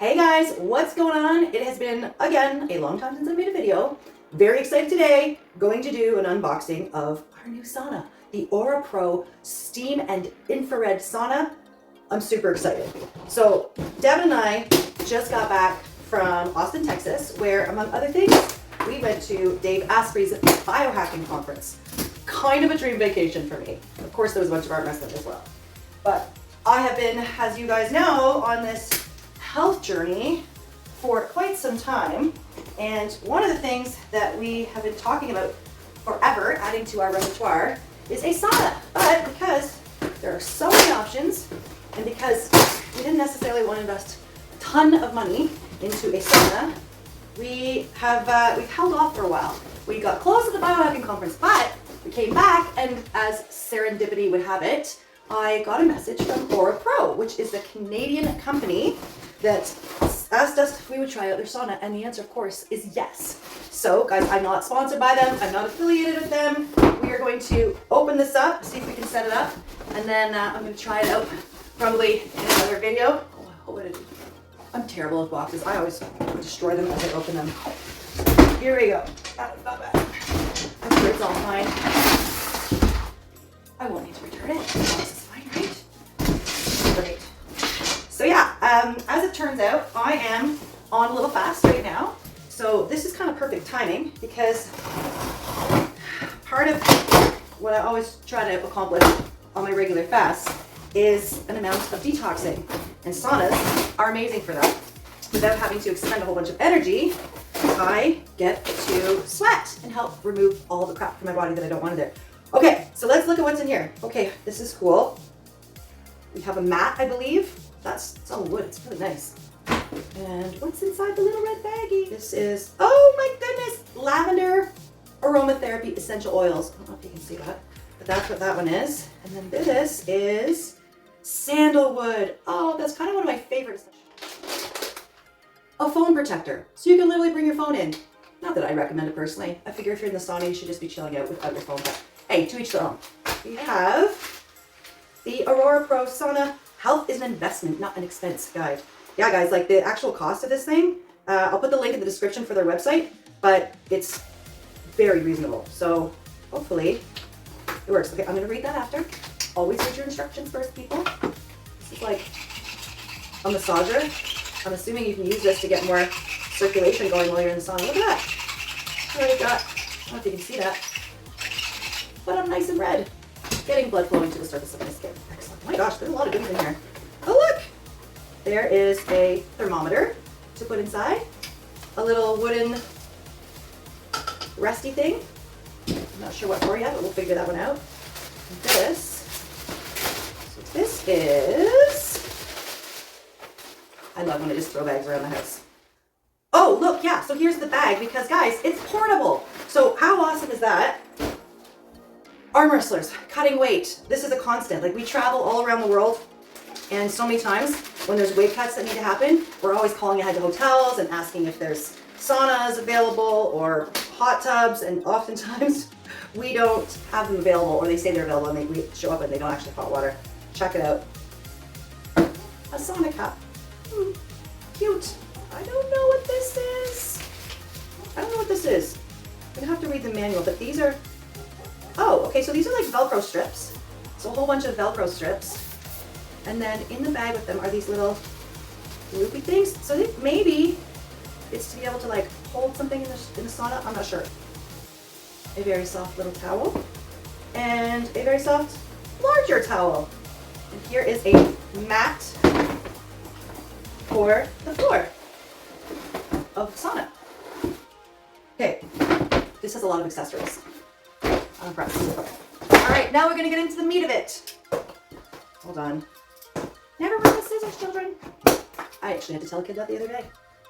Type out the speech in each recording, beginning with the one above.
Hey guys, what's going on? It has been, again, a long time since I made a video. Very excited today. Going to do an unboxing of our new sauna, the AuraPro Steam and Infrared Sauna. I'm super excited. So, Devin and I just got back from Austin, Texas, where, among other things, we went to Dave Asprey's biohacking conference. Kind of a dream vacation for me. Of course, there was a bunch of arm wrestling as well. But I have been, as you guys know, on this health journey for quite some time, and one of the things that we have been talking about forever, adding to our repertoire, is a sauna. But because there are so many options, and because we didn't necessarily want to invest a ton of money into a sauna, we've held off for a while. We got close at the biohacking conference, but we came back, and as serendipity would have it, I got a message from AuraPro, which is a Canadian company that asked us if we would try out their sauna, and the answer, of course, is yes. So, guys, I'm not sponsored by them. I'm not affiliated with them. We are going to open this up, see if we can set it up, and then I'm going to try it out probably in another video. I'm terrible with boxes. I always destroy them as I open them. Here we go. That's not bad. I'm sure it's all fine. I won't need to return it. The box is fine, right? Great. So yeah, as it turns out, I am on a little fast right now. So this is kind of perfect timing because part of what I always try to accomplish on my regular fast is an amount of detoxing. And saunas are amazing for that. Without having to expend a whole bunch of energy, I get to sweat and help remove all the crap from my body that I don't want in there. Okay, so let's look at what's in here. Okay, this is cool. We have a mat, I believe. It's all wood, it's really nice. And what's inside the little red baggie? This is, oh my goodness, lavender aromatherapy essential oils. I don't know if you can see that, but that's what that one is. And then this is sandalwood. Oh, that's kind of one of my favorites. A phone protector, so you can literally bring your phone in. Not that I recommend it personally. I figure if you're in the sauna, you should just be chilling out without your phone. But hey, to each their own. We have the AuraPro Sauna. Health is an investment, not an expense guide. Yeah, guys, like the actual cost of this thing, I'll put the link in the description for their website, but it's very reasonable. So hopefully it works. Okay, I'm gonna read that after. Always read your instructions first, people. This is like a massager. I'm assuming you can use this to get more circulation going while you're in the sauna. Look at that. I already got, I don't know if you can see that, but I'm nice and red. Getting blood flowing to the surface of my skin. Excellent. Oh my gosh, there's a lot of goodies in here. Oh look! There is a thermometer to put inside. A little wooden resty thing. I'm not sure what for yet, but we'll figure that one out. This is... I love when I just throw bags around the house. Oh, look, yeah, so here's the bag because, guys, it's portable. So how awesome is that? Arm wrestlers, cutting weight. This is a constant. Like, we travel all around the world, and so many times when there's weight cuts that need to happen, we're always calling ahead to hotels and asking if there's saunas available or hot tubs, and oftentimes we don't have them available, or they say they're available and we show up and they don't actually have hot water. Check it out. A sauna cup. Cute. I don't know what this is. I'm gonna have to read the manual, but these are, oh, okay, so these are like Velcro strips. So a whole bunch of Velcro strips. And then in the bag with them are these little loopy things. So I think maybe it's to be able to like hold something in the sauna. I'm not sure. A very soft little towel. And a very soft, larger towel. And here is a mat for the floor of the sauna. Okay, this has a lot of accessories. I'm impressed. All right, now we're gonna get into the meat of it. Hold on. Never run with scissors, children. I actually had to tell a kid that the other day.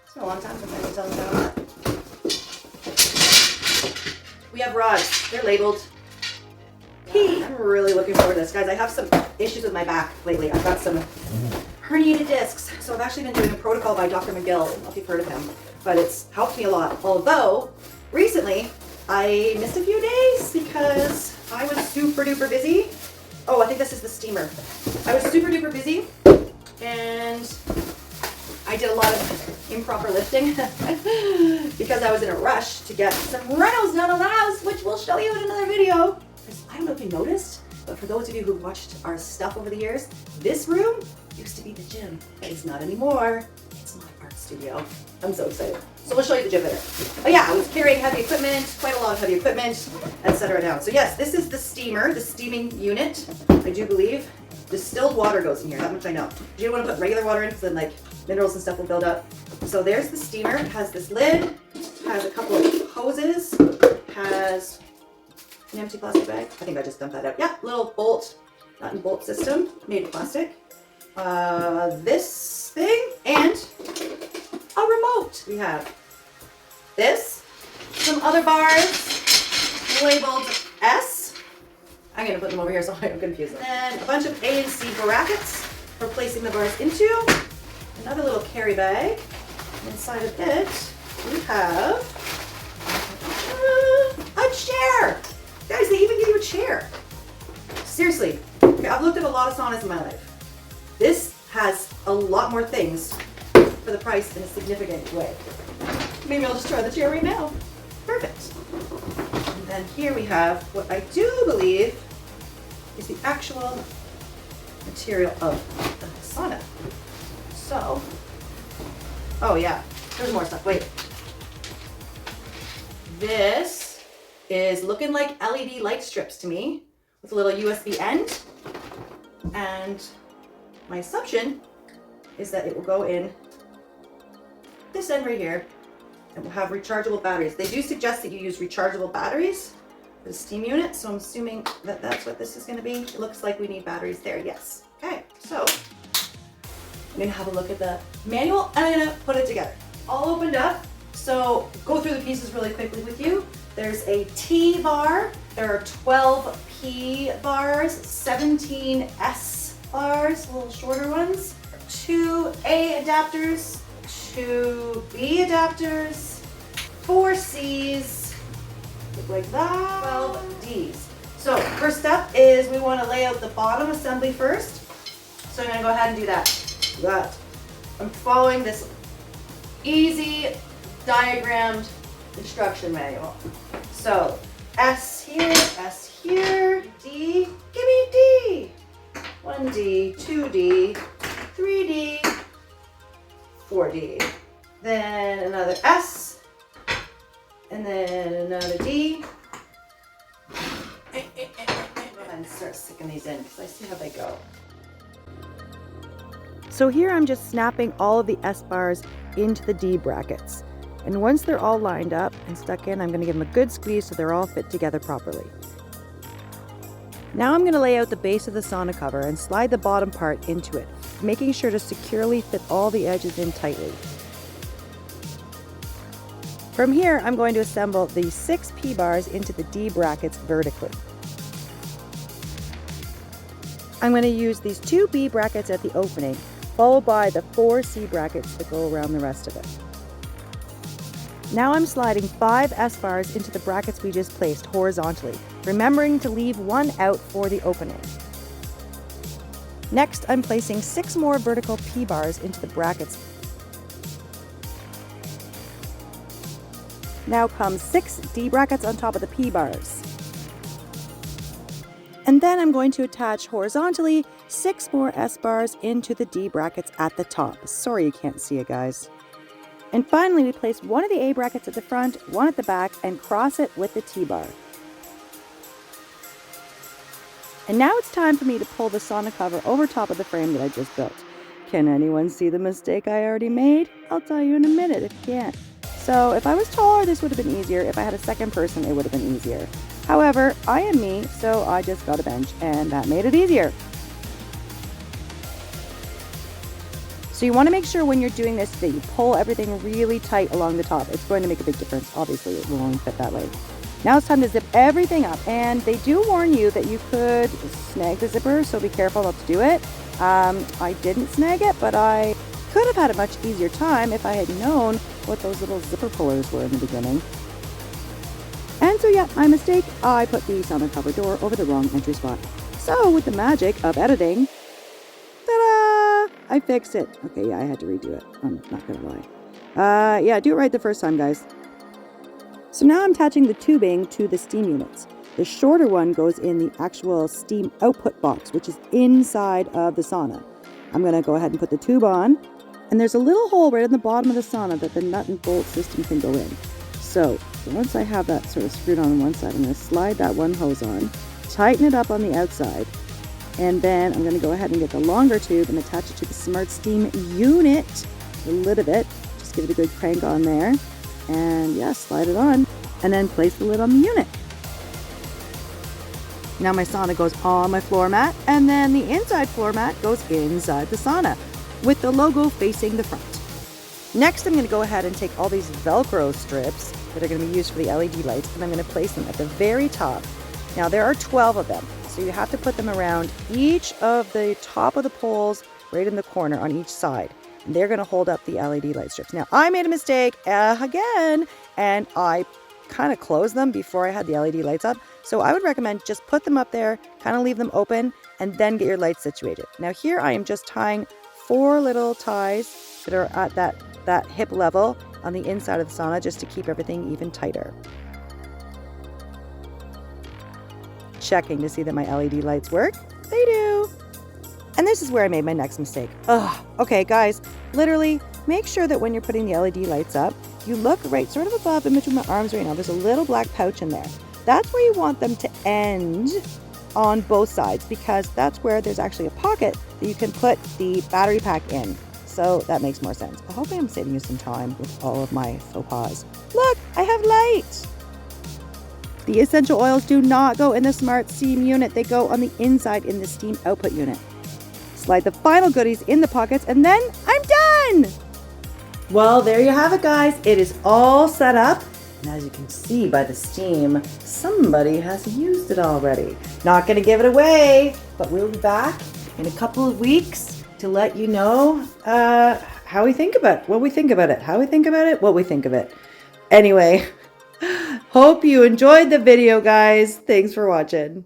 It's been a long time since I had to tell them that. We have rods. They're labeled P. I'm really looking forward to this. Guys, I have some issues with my back lately. I've got some herniated discs. So I've actually been doing a protocol by Dr. McGill. I don't know if you've heard of him, but it's helped me a lot. Although, recently, I missed a few days because I was super duper busy. Oh, I think this is the steamer. I was super duper busy and I I did a lot of improper lifting because I was in a rush to get some renos done on the house, which we'll show you in another video. I don't know if you noticed, but for those of you who watched our stuff over the years, this room used to be the gym, but it's not anymore. It's my art studio. I'm so excited. So we'll show you the gym later. But yeah, I was carrying heavy equipment, quite a lot of heavy equipment, etc. down. So yes, this is the steamer, the steaming unit, I do believe. Distilled water goes in here, that much I know. You don't want to put regular water in because then like minerals and stuff will build up. So there's the steamer. It has this lid, has a couple of hoses, has an empty plastic bag. I think I just dumped that out. Yeah, little bolt, nut and bolt system made of plastic. This thing and a remote. We have this, some other bars labeled S. I'm going to put them over here so I don't confuse them. And a bunch of A and C brackets for placing the bars into. Another little carry bag. Inside of it, we have a chair. Guys, they even give you a chair. Seriously, okay, I've looked at a lot of saunas in my life. This has a lot more things for the price in a significant way. Maybe I'll just try the chair right now. Perfect. And then here we have what I do believe is the actual material of the sauna. So, oh yeah, there's more stuff. Wait. This is looking like LED light strips to me with a little USB end. And my assumption is that it will go in this end right here and will have rechargeable batteries. They do suggest that you use rechargeable batteries for the steam unit, so I'm assuming that that's what this is going to be. It looks like we need batteries there, yes. Okay, so I'm going to have a look at the manual and I'm going to put it together. All opened up, so go through the pieces really quickly with you. There's a T bar, there are 12 P bars, 17 S bars, little shorter ones, 2 A adapters, 2 B adapters, 4 C's, look like that, 12 D's. So first step is we want to lay out the bottom assembly first. So I'm going to go ahead and do that. I'm following this easy diagrammed instruction manual. So S here, D, give me D. 1D, 2D, 3D, 4D. Then another S, and then another D. Go ahead and start sticking these in because I see how they go. So here I'm just snapping all of the S bars into the D brackets. And once they're all lined up and stuck in, I'm going to give them a good squeeze so they're all fit together properly. Now I'm going to lay out the base of the sauna cover and slide the bottom part into it, making sure to securely fit all the edges in tightly. From here, I'm going to assemble the 6 P bars into the D brackets vertically. I'm going to use these 2 B brackets at the opening, followed by the 4 C brackets that go around the rest of it. Now I'm sliding 5 S bars into the brackets we just placed horizontally, remembering to leave one out for the opening. Next, I'm placing 6 more vertical P bars into the brackets. Now come 6 D brackets on top of the P bars. And then I'm going to attach horizontally 6 more S bars into the D brackets at the top. Sorry you can't see it, guys. And finally, we place one of the A brackets at the front, one at the back, and cross it with the T bar. And now it's time for me to pull the sauna cover over top of the frame that I just built. Can anyone see the mistake I already made? I'll tell you in a minute if you can't. So if I was taller, this would have been easier. If I had a second person, it would have been easier. However, I am me, so I just got a bench, and that made it easier. So you want to make sure when you're doing this that you pull everything really tight along the top. It's going to make a big difference. Obviously, it will only fit that way. Now it's time to zip everything up, and they do warn you that you could snag the zipper, so be careful not to do it. I didn't snag it, but I could have had a much easier time if I had known what those little zipper pullers were in the beginning. And so yeah, my mistake, I put the sauna cover door over the wrong entry spot. So with the magic of editing, ta-da! I fixed it. Okay, yeah, I had to redo it. I'm not gonna lie. Yeah, do it right the first time, guys. So now I'm attaching the tubing to the steam units. The shorter one goes in the actual steam output box, which is inside of the sauna. I'm gonna go ahead and put the tube on, and there's a little hole right in the bottom of the sauna that the nut and bolt system can go in. So once I have that sort of screwed on one side, I'm gonna slide that one hose on, tighten it up on the outside, and then I'm going to go ahead and get the longer tube and attach it to the Smart Steam unit, the lid of it. Just give it a good crank on there, and yeah, slide it on, and then place the lid on the unit. Now my sauna goes on my floor mat, and then the inside floor mat goes inside the sauna, with the logo facing the front. Next, I'm going to go ahead and take all these Velcro strips that are going to be used for the LED lights, and I'm going to place them at the very top. Now there are 12 of them. So you have to put them around each of the top of the poles, right in the corner on each side. And they're going to hold up the LED light strips. Now, I made a mistake again, and I kind of closed them before I had the LED lights up. So I would recommend just put them up there, kind of leave them open, and then get your lights situated. Now here I am just tying 4 little ties that are at that hip level on the inside of the sauna, just to keep everything even tighter. Checking to see that my LED lights work. They do. And this is where I made my next mistake. Okay, guys, literally make sure that when you're putting the LED lights up, you look right sort of above in between my arms right now. There's a little black pouch in there. That's where you want them to end on both sides, because that's where there's actually a pocket that you can put the battery pack in. So that makes more sense. I hope I'm saving you some time with all of my faux pas. Look, I have light. The essential oils do not go in the Smart Steam unit. They go on the inside in the steam output unit. Slide the final goodies in the pockets, and then I'm done! Well, there you have it, guys. It is all set up. And as you can see by the steam, somebody has used it already. Not going to give it away, but we'll be back in a couple of weeks to let you know how we think about it, what we think about it, how we think about it, what we think of it. Anyway, hope you enjoyed the video, guys. Thanks for watching.